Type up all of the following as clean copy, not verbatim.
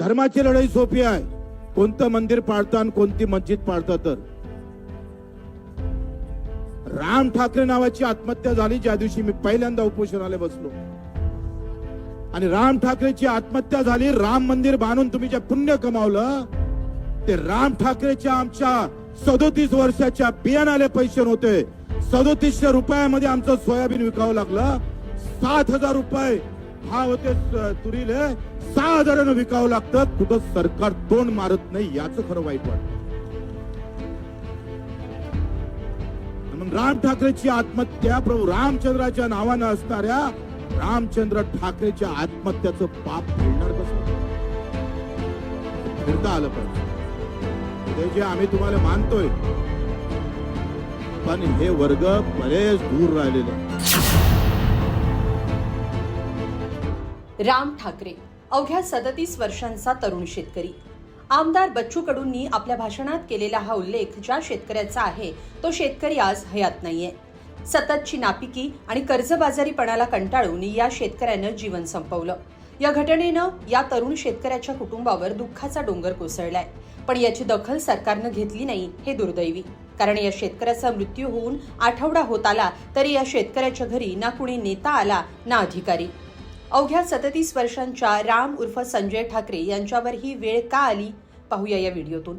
धर्माची लढाई सोपी आहे, कोणतं मंदिर पाळतं आणि कोणती मस्जिद पाळतं. तर राम ठाकरे नावाची आत्महत्या झाली ज्या दिवशी मी पहिल्यांदा उपोषणाला बसलो, आणि राम ठाकरेची आत्महत्या झाली. राम मंदिर बांधून तुम्ही जे पुण्य कमावलं ते राम ठाकरेच्या आमच्या 37 वर्षाच्या बियाणाले पैसे नव्हते. 3700 रुपयामध्ये आमचं सोयाबीन विकावं लागलं. 7000 रुपये भाव होते तुरीले, 6000 विकावं लागतं. कुठं सरकार तोंड मारत नाही, याचं खरं वाईट वाटतं. मग राम ठाकरेची आत्महत्या प्रभू रामचंद्राच्या नावानं असणाऱ्या रामचंद्र ठाकरेच्या आत्महत्याचं पाप फेडणार कसं? फिरता आलं पाहिजे. ते जे आम्ही तुम्हाला मानतोय, पण हे वर्ग बरेच दूर राहिलेले. राम ठाकरे अवघ्या 37 वर्षांचा तरुण शेतकरी. आमदार बच्चू कडूंनी आपल्या भाषणात केलेला हा उल्लेख ज्या शेतकऱ्याचा आहे तो शेतकरी आज हयात नाहीये. सततची नापिकी आणि कर्जबाजारीपणाला कंटाळून या शेतकऱ्यानं जीवन संपवलं. या घटनेनं या तरुण शेतकऱ्याच्या कुटुंबावर दुःखाचा डोंगर कोसळलाय. पण याची दखल सरकारनं घेतली नाही हे दुर्दैवी. कारण या शेतकऱ्याचा मृत्यू होऊन आठवडा होत आला तरी या शेतकऱ्याच्या घरी ना कुणी नेता आला ना अधिकारी. अवघ्या 37 वर्षांच्या राम उर्फ संजय ठाकरे यांच्यावर ही वेळ का आली पाहूया या व्हिडिओतून.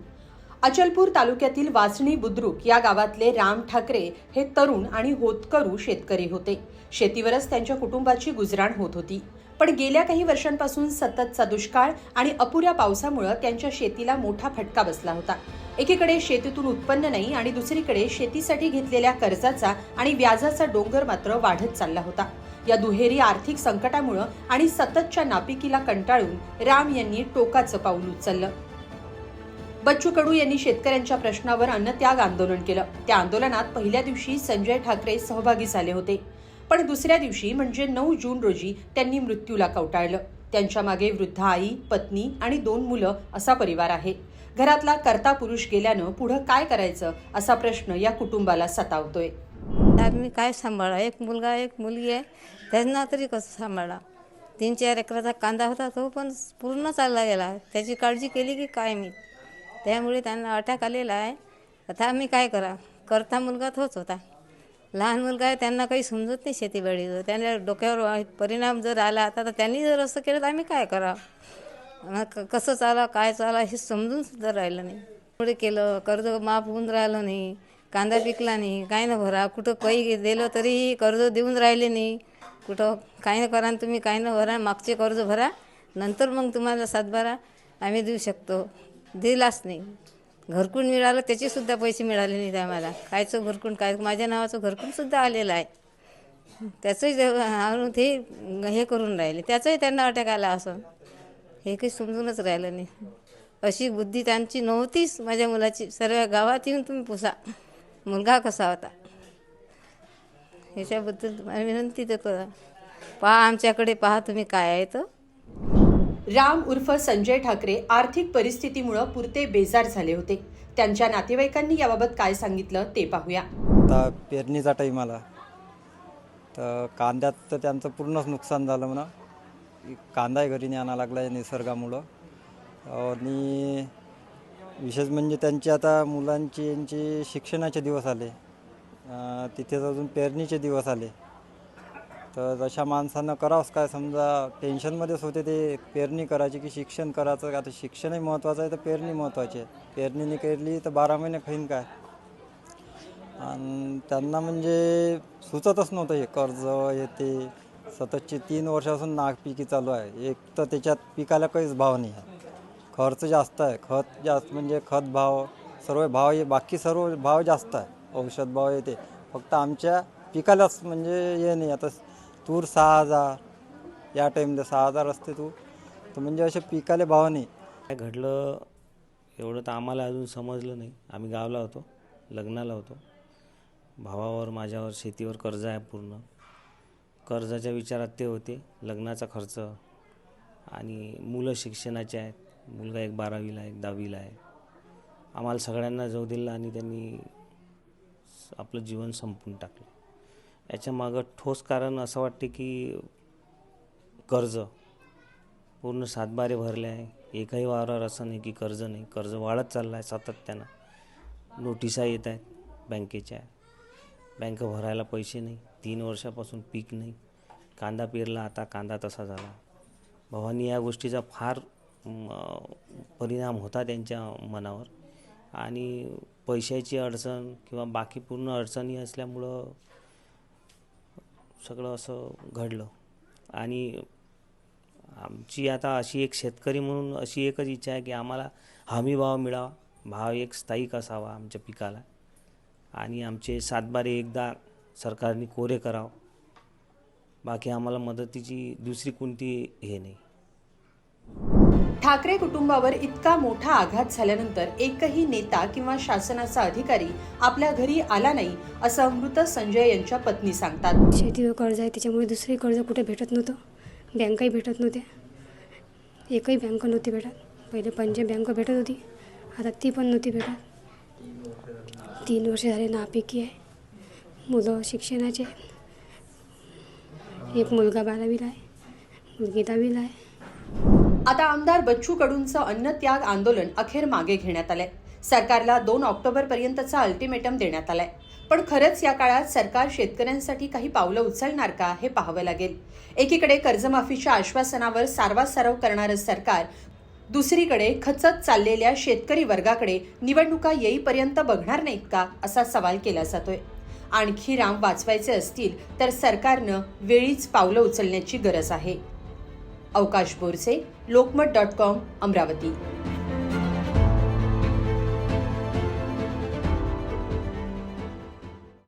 अचलपूर तालुक्यातील वासणी बुद्रुक या गावातले राम ठाकरे हे तरुण आणि होतकरू शेतकरी होते. शेतीवरच त्यांच्या कुटुंबाची गुजराण होत होती. पण गेल्या काही वर्षांपासून सततचा दुष्काळ आणि अपुऱ्या पावसामुळे त्यांच्या शेतीला मोठा फटका बसला होता. एकीकडे शेतीतून उत्पन्न नाही आणि दुसरीकडे शेतीसाठी घेतलेल्या कर्जाचा आणि व्याजाचा डोंगर मात्र वाढत चालला होता. या दुहेरी आर्थिक संकटामुळे आणि सततच्या नापिकीला कंटाळून राम यांनी टोकाचं पाऊल उचललं. बच्चू कडू यांनी शेतकऱ्यांच्या प्रश्नावर अन्नत्याग आंदोलन केलं. त्या आंदोलनात पहिल्या दिवशी संजय ठाकरे सहभागी झाले होते, पण दुसऱ्या दिवशी म्हणजे 9 जून रोजी त्यांनी मृत्यूला कवटाळलं. त्यांच्या मागे वृद्ध आई, पत्नी आणि 2 मुलं असा परिवार आहे. घरातला कर्ता पुरुष गेल्यानं पुढं काय करायचं असा प्रश्न या कुटुंबाला सतावतोय. आम्ही काय सांभाळा, एक मुलगा एक मुलगी आहे, त्यांना तरी कसं सांभाळा. 3-4 एकराचा कांदा होता, तो पण पूर्ण चालला गेला. त्याची काळजी केली की काय मी, त्यामुळे त्यांना अटॅक आलेला आहे. आता आम्ही काय करा, करता मुलगा तोच होता. लहान मुलगा आहे, त्यांना काही समजत नाही शेतीबाडीचं. त्यांना डोक्यावर परिणाम जर आला आता, तर त्यांनी जर असं केलं तर आम्ही काय करावं, कसं चाला काय चाला हे समजून सुद्धा राहिलं नाही. पुढे केलं, कर्ज माफ होऊन राहिलं नाही, कांदा पिकला नाही, काय न भरा. कुठं काही दिलं तरी कर्ज देऊन राहिले नाही. कुठं काय न करा तुम्ही, काय न भरा, मागचे कर्ज भरा, नंतर मग तुम्हाला सातबारा आम्ही देऊ शकतो. दिलाच नाही. घरकुल मिळालं, त्याचेसुद्धा पैसे मिळाले नाहीत आम्हाला. कायचं घरकुल, काय माझ्या नावाचं घरकुलसुद्धा आलेलं आहे, त्याचंही आणून ते हे करून राहिले, त्याचंही त्यांना अटॅक आला असं. हे काही समजूनच राहिलं नाही. अशी बुद्धी त्यांची नव्हतीच माझ्या मुलाची. सर्व गावात येऊन तुम्ही पुसा मुलगा कसा होता, ह्याच्याबद्दल तुम्हाला विनंती देतो. पहा आमच्याकडे, पहा तुम्ही काय आहे तर. राम उर्फ संजय ठाकरे आर्थिक परिस्थितीमुळे पुरते बेजार झाले होते. त्यांच्या नातेवाईकांनी याबाबत काय सांगितलं ते पाहूया. आता पेरणीचा टाईम आला तर कांद्यात तर त्यांचं पूर्णच नुकसान झालं म्हणा. कांदाही घरी नाही आणा लागला आहे निसर्गामुळं. आणि विशेष म्हणजे त्यांची आता मुलांची यांची शिक्षणाचे दिवस आले, तिथेच अजून पेरणीचे दिवस आले. तर अशा माणसांना करावंच काय, समजा टेन्शनमध्येच होते ते. पेरणी करायची की शिक्षण करायचं, आता शिक्षणही महत्त्वाचं आहे तर पेरणी महत्त्वाची आहे. पेरणीने केली तर 12 महिने खाईन काय. आणि त्यांना म्हणजे सुचतच नव्हतं हे कर्ज येते. सततची 3 वर्षापासून नागपिकी चालू आहे. एक तर त्याच्यात पिकाला काहीच भाव नाही आहे, खर्च जास्त आहे. खत जास्त म्हणजे खत भाव, सर्व भाव हे बाकी सर्व भाव जास्त आहे. औषध भाव येते, फक्त आमच्या पिकालाच म्हणजे हे नाही. आता तूर 6000, या टाईमला 6000 असते तूर, तर म्हणजे असे पिकाले भाव नाही. काय घडलं एवढं तर आम्हाला अजून समजलं नाही. आम्ही गावला होतो, लग्नाला होतो. भावावर माझ्यावर शेतीवर कर्ज आहे पूर्ण. कर्जाच्या विचारात ते होते. लग्नाचा खर्च आणि मुलं शिक्षणाचे आहेत. मुलगा एक 12वीला आहे, एक 10वीला आहे. आम्हाला सगळ्यांना जाऊ दिलं आणि त्यांनी आपलं जीवन संपून टाकलं. याच्या मागं ठोस कारण असं वाटते की कर्ज पूर्ण 7 बारे भरले आहे. एकही वावरावर असं नाही की कर्ज नाही, कर्ज वाढत चाललं आहे सातत्यानं. नोटिसा येत आहेत बँकेच्या, बँक भरायला पैसे नाही, 3 वर्षापासून पीक नाही. कांदा पेरला, आता कांदा तसा झाला. भावांनी या गोष्टीचा फार परिणाम होता त्यांच्या मनावर आणि पैशाची अडचण किंवा बाकी पूर्ण अडचणी असल्यामुळं सगळं असं घडलं. आणि आमची आता अशी एक शेतकरी म्हणून अशी एकच इच्छा आहे की आम्हाला हमी भाव मिळावा, भाव एक स्थायिक असावा आमच्या पिकाला आणि आमचे 7/12 एकदा सरकारने कोरे करावं. बाकी आम्हाला मदतीची दुसरी कोणती हे नाही. ठाकरे कुटुंबावर इतका मोठा आघात झाल्यानंतर एकही नेता किंवा शासनाचा अधिकारी आपल्या घरी आला नाही असं मृत संजय यांच्या पत्नी सांगतात. शेतीवर कर्ज आहे, त्याच्यामुळे दुसरे कर्ज कुठे भेटत नव्हतं. बँकाही भेटत नव्हत्या, एकही बँक नव्हती भेटत. पहिले पंजाब बँक भेटत होती, आता ती पण नव्हती भेटत. 3 वर्ष झाले नापिकी आहे. मुलं शिक्षणाचे आहेत. एक मुलगा 12वीला आहे, मुलगी 10वीला आहे. आता आमदार बच्चू कडूंचं अन्नत्याग आंदोलन अखेर मागे घेण्यात आलंय. सरकारला 2 ऑक्टोबरपर्यंतचा अल्टिमेटम देण्यात आलाय. पण खरंच या काळात सरकार शेतकऱ्यांसाठी काही पावलं उचलणार का हे पाहावं लागेल. एकीकडे कर्जमाफीच्या आश्वासनावर सारवासारव करणारं सरकार, दुसरीकडे खचत चाललेल्या शेतकरी वर्गाकडे निवडणुका येईपर्यंत बघणार नाहीत का असा सवाल केला जातोय. आणखी राम वाचवायचे असतील तर सरकारनं वेळीच पावलं उचलण्याची गरज आहे. अवकाश बोरसे, लोकमत.com, अमरावती.